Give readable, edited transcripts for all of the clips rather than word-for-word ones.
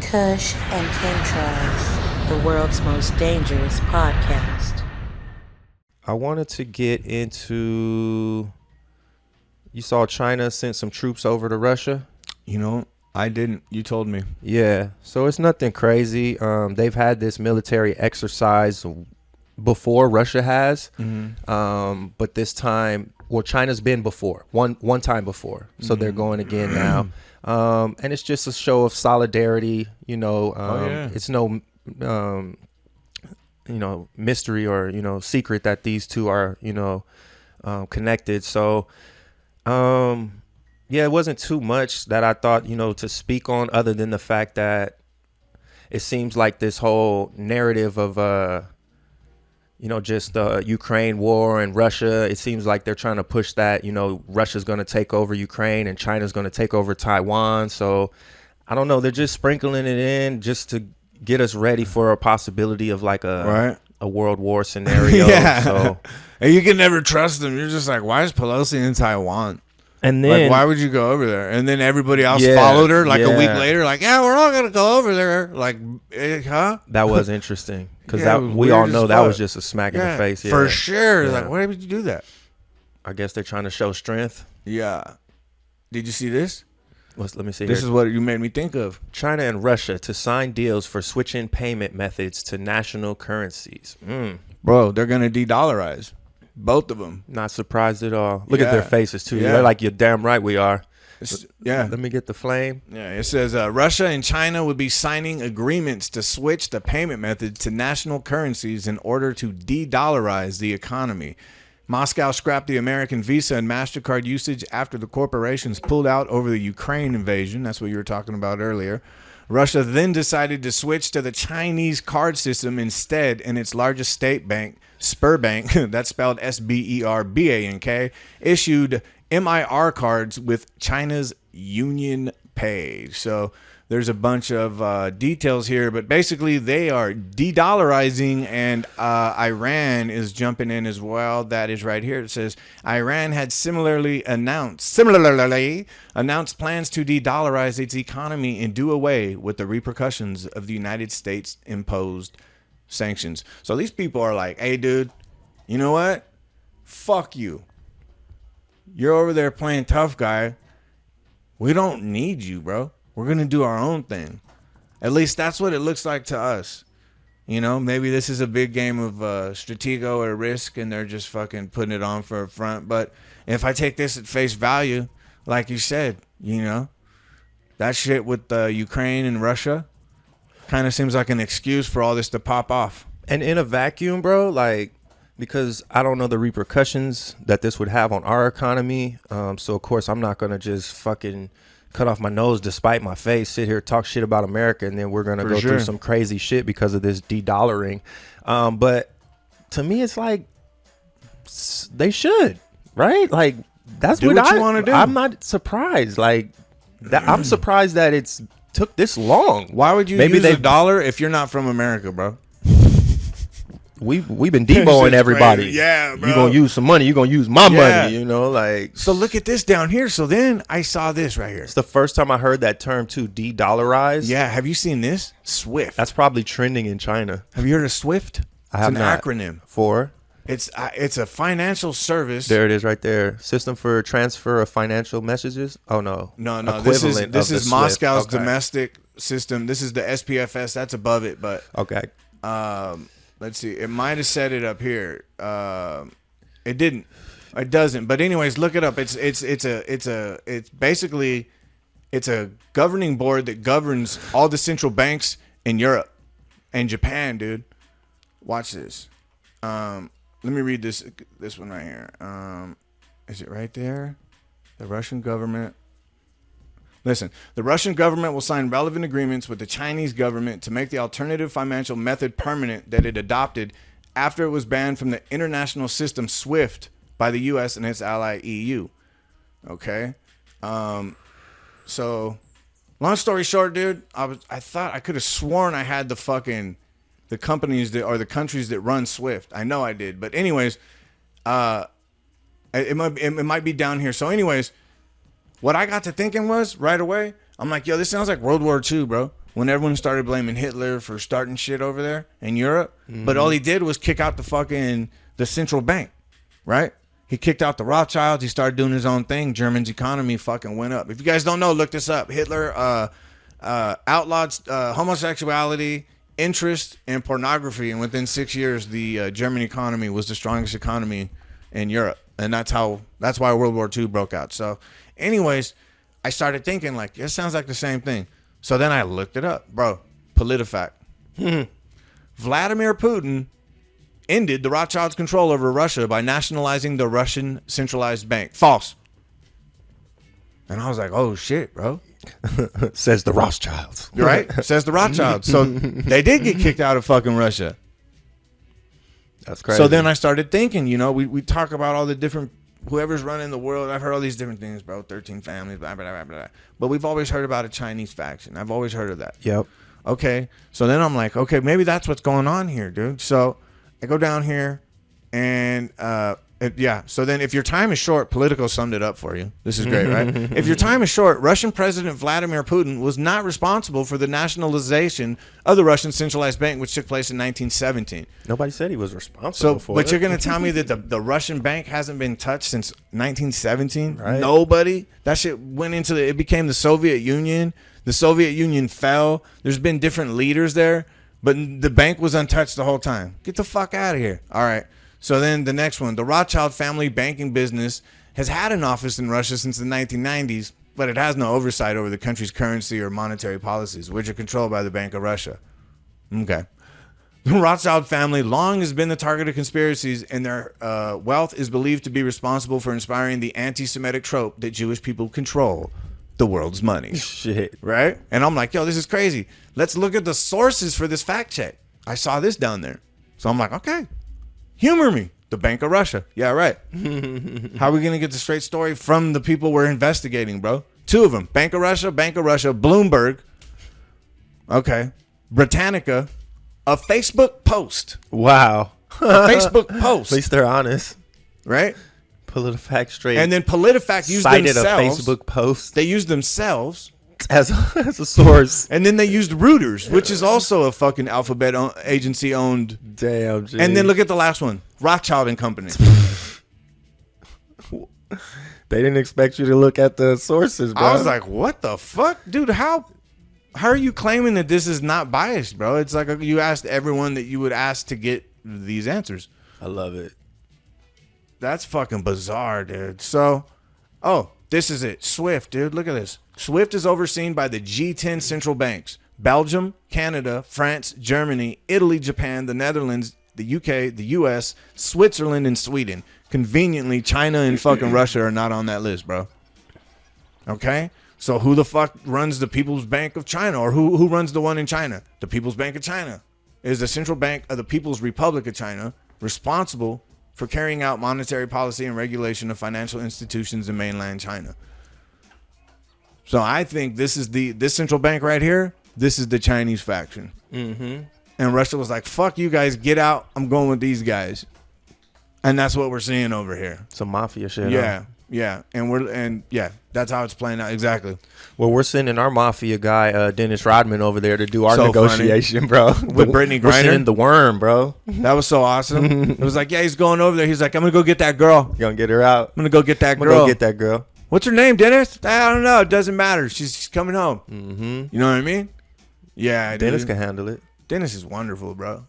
Kush and Chemtrails, the world's most dangerous podcast. I wanted to get into. You saw China sent some troops over to Russia. You know, I didn't. You told me. Yeah, so it's nothing crazy. They've had this military exercise before Russia has, but this time, well, China's been before one time before, so they're going again now, and it's just a show of solidarity. You know, it's no, mystery or secret that these two are connected. So, yeah, it wasn't too much that I thought to speak on, other than the fact that it seems like this whole narrative of just the Ukraine war and Russia, it seems like they're trying to push that, Russia's going to take over Ukraine and China's going to take over Taiwan. So I don't know. They're just sprinkling it in just to get us ready for a possibility of like a world war scenario. Yeah. So, and you can never trust them. You're just like, why is Pelosi in Taiwan? and then Like, why would you go over there? And then everybody else followed her like a week later. Like, yeah, we're all going to go over there. Like, huh? that was interesting because Yeah, it was we all weird as know that fuck. was just a smack in the face. Yeah. For sure. Yeah. Like, why would you do that? I guess they're trying to show strength. Yeah. Did you see this? Let me see. This here. is what you made me think of. China and Russia to sign deals for switching payment methods to national currencies. Bro, they're going to de-dollarize. Both of them. Not surprised at all. Look at their Yeah. faces too. Yeah. They're like, you're damn right we are. Yeah. Let me get the flame. Yeah, it says Russia and China would be signing agreements to switch the payment method to national currencies in order to de-dollarize the economy. Moscow scrapped the American Visa and MasterCard usage after the corporations pulled out over the Ukraine invasion. That's what you were talking about earlier. Russia then decided to switch to the Chinese card system instead, and its largest state bank, Sberbank, that's spelled Sberbank, issued MIR cards with China's Union Pay. So there's a bunch of details here, but basically they are de-dollarizing, and Iran is jumping in as well. That is right here. It says Iran had similarly announced plans to de-dollarize its economy and do away with the repercussions of the United States imposed sanctions. So these people are like, hey, dude, you know what? Fuck you. You're over there playing tough guy. We don't need you, bro. We're going to do our own thing. At least that's what it looks like to us. Maybe this is a big game of stratego or risk, and they're just fucking putting it on for a front. But if I take this at face value, like you said, that shit with Ukraine and Russia kind of seems like an excuse for all this to pop off. And in a vacuum, bro, like, because I don't know the repercussions that this would have on our economy. So, of course, I'm not going to just fucking cut off my nose despite my face, sit here, talk shit about America, and then we're going to go through some crazy shit because of this de-dollaring. But to me, it's like, they should, right? Like, that's do what you want to do. I'm not surprised. Like, I'm surprised that it's took this long. Why would you use a dollar if you're not from America, bro? We've been demoing everybody. Crazy. Yeah, bro. You gonna use some money? You gonna use my money? Like. So look at this down here. So then I saw this right here. It's the first time I heard that term too. De-dollarize. Yeah. Have you seen this? SWIFT. That's probably trending in China. Have you heard of SWIFT? I have it's an acronym for. It's a financial service. There it is, right there. System for transfer of financial messages. Oh no. No. Equivalent This of is the Moscow's SWIFT. Okay. domestic system. This is the SPFS. That's above it, but Okay. let's see. It might have said it up here. It didn't. It doesn't. But anyways, look it up. It's basically a governing board that governs all the central banks in Europe and Japan, dude. Watch this. Let me read this one right here. Is it right there? The Russian government. Listen, the Russian government will sign relevant agreements with the Chinese government to make the alternative financial method permanent that it adopted after it was banned from the international system SWIFT by the U.S. and its ally EU. Okay? So, long story short, dude, I thought I could have sworn I had the companies that are the countries that run SWIFT. I know I did. But anyways, it might be down here. So anyways, what I got to thinking was right away, I'm like, yo, this sounds like World War II, bro. when everyone started blaming Hitler for starting shit over there in Europe. But all he did was kick out the central bank, right? He kicked out the Rothschilds. He started doing his own thing. Germany's economy fucking went up. If you guys don't know, look this up. Hitler outlawed homosexuality, interest, and pornography. And within 6 years, the German economy was the strongest economy in Europe. And that's why World War II broke out. So anyways, I started thinking like, it sounds like the same thing. So then I looked it up, bro. PolitiFact. Vladimir Putin ended the Rothschilds' control over Russia by nationalizing the Russian centralized bank. False. And I was like, oh shit, bro. Says the Rothschilds. Right? Says the Rothschilds. So they did get kicked out of fucking Russia. That's crazy. So then I started thinking, you know, we talk about all the different, whoever's running the world. I've heard all these different things, bro. 13 families, blah, blah, blah, blah. But we've always heard about a Chinese faction. I've always heard of that. Yep. Okay. So then I'm like, okay, maybe that's what's going on here, dude. So I go down here and, so then if your time is short, Politico summed it up for you. This is great, right? If your time is short, Russian President Vladimir Putin was not responsible for the nationalization of the Russian centralized bank, which took place in 1917. Nobody said he was responsible for it. But you're going to tell me that the Russian bank hasn't been touched since 1917? Right. Nobody? That shit went into it became the Soviet Union. The Soviet Union fell. There's been different leaders there, but the bank was untouched the whole time. Get the fuck out of here. All right. So then the next one, the Rothschild family banking business has had an office in Russia since the 1990s, but it has no oversight over the country's currency or monetary policies, which are controlled by the Bank of Russia. Okay. The Rothschild family long has been the target of conspiracies, and their wealth is believed to be responsible for inspiring the anti-Semitic trope that Jewish people control the world's money. Shit. Right? And I'm like, yo, this is crazy. Let's look at the sources for this fact check. I saw this down there. So I'm like, okay. Humor me. The Bank of Russia. Yeah, right. How are we going to get the straight story from the people we're investigating, bro? Two of them. Bank of Russia, Bloomberg. Okay. Britannica. A Facebook post. Wow. A Facebook post. At least they're honest. Right? PolitiFact straight. And then PolitiFact used cited themselves. a Facebook post. They used themselves. As a source. And then they used Reuters, which is also a fucking alphabet agency owned. Damn, geez. And then look at the last one. Rothschild and Company. They didn't expect you to look at the sources, bro. I was like, what the fuck? Dude, how are you claiming that this is not biased, bro? It's like you asked everyone that you would ask to get these answers. I love it. That's fucking bizarre, dude. So, this is it. SWIFT, dude. Look at this. SWIFT is overseen by the G10 central banks. Belgium, Canada, France, Germany, Italy, Japan, the Netherlands, the UK, the US, Switzerland, and Sweden. Conveniently, China and fucking Russia are not on that list, bro. Okay? So who the fuck runs the People's Bank of China? Or who runs the one in China? The People's Bank of China is the central bank of the People's Republic of China, responsible for carrying out monetary policy and regulation of financial institutions in mainland China. So I think this central bank right here, this is the Chinese faction. Mm-hmm. And Russia was like, fuck you guys, get out. I'm going with these guys. And that's what we're seeing over here. Some mafia shit. Yeah. Huh? Yeah. And that's how it's playing out. Exactly. Well, we're sending our mafia guy, Dennis Rodman, over there to do our negotiation, funny. bro. With Brittany Griner. We're sending the worm, bro. That was so awesome. It was like, yeah, he's going over there. He's like, I'm going to go get that girl. You gonna get her out? I'm going to go get that girl. I'm going to go get that girl. What's her name, Dennis? I don't know. It doesn't matter. She's coming home. Mm-hmm. You know what I mean? Yeah. Dennis dude. can handle it. Dennis is wonderful, bro.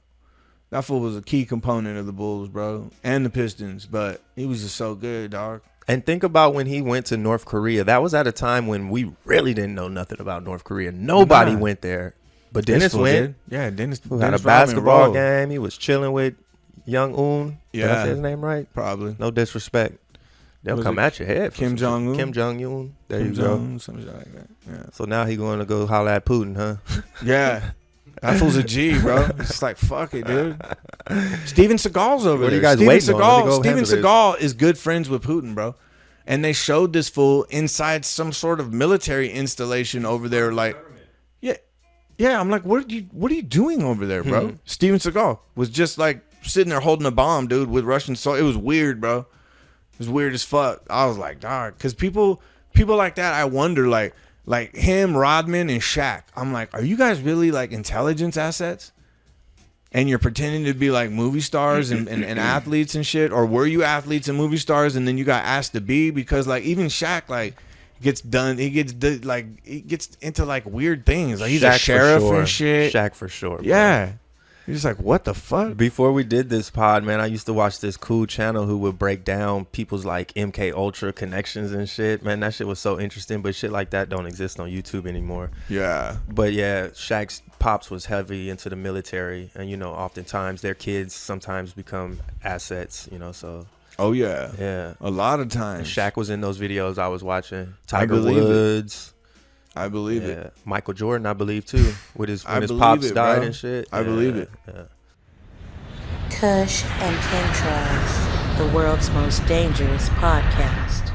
That fool was a key component of the Bulls, bro, and the Pistons, but he was just so good, dog. And think about when he went to North Korea. That was at a time when we really didn't know nothing about North Korea. Nobody went there. But Dennis went. Did. Yeah, Dennis had a basketball game. He was chilling with Young Un. Yeah. Did I say his name right? Probably. No disrespect. They'll come at your head. Kim Jong-un? Kim Jong-un. There Kim you Jong-un, go. something like that. Yeah. So now he going to go holler at Putin, huh? Yeah. That fool's a G, bro. It's like, fuck it, dude. Steven Seagal's over there. What are you guys waiting on? Steven Seagal is good friends with Putin, bro. And they showed this fool inside some sort of military installation over there. Like, yeah. I'm like, what are you doing over there, bro? Steven Seagal was just like sitting there holding a bomb, dude, with Russian soldiers. It was weird, bro. It was weird as fuck. I was like, dog, because people like that, I wonder, like, Like him, Rodman, and Shaq. I'm like, are you guys really like intelligence assets? And you're pretending to be like movie stars and athletes and shit? Or were you athletes and movie stars and then you got asked to be? Because like even Shaq like he gets into like weird things. Like he's a sheriff and shit. Shaq for sure. Bro. Yeah. You're just like, what the fuck? Before we did this pod, man, I used to watch this cool channel who would break down people's like MK Ultra connections and shit. Man, that shit was so interesting, but shit like that don't exist on YouTube anymore. Yeah. But yeah, Shaq's pops was heavy into the military, and you know, oftentimes their kids sometimes become assets, you know, so. Oh yeah. Yeah. A lot of times. And Shaq was in those videos I was watching. Tiger Woods. I believe it. Michael Jordan, I believe too, when his pops died and shit. I believe it. Yeah. Kush and Chemtrails, the world's most dangerous podcast.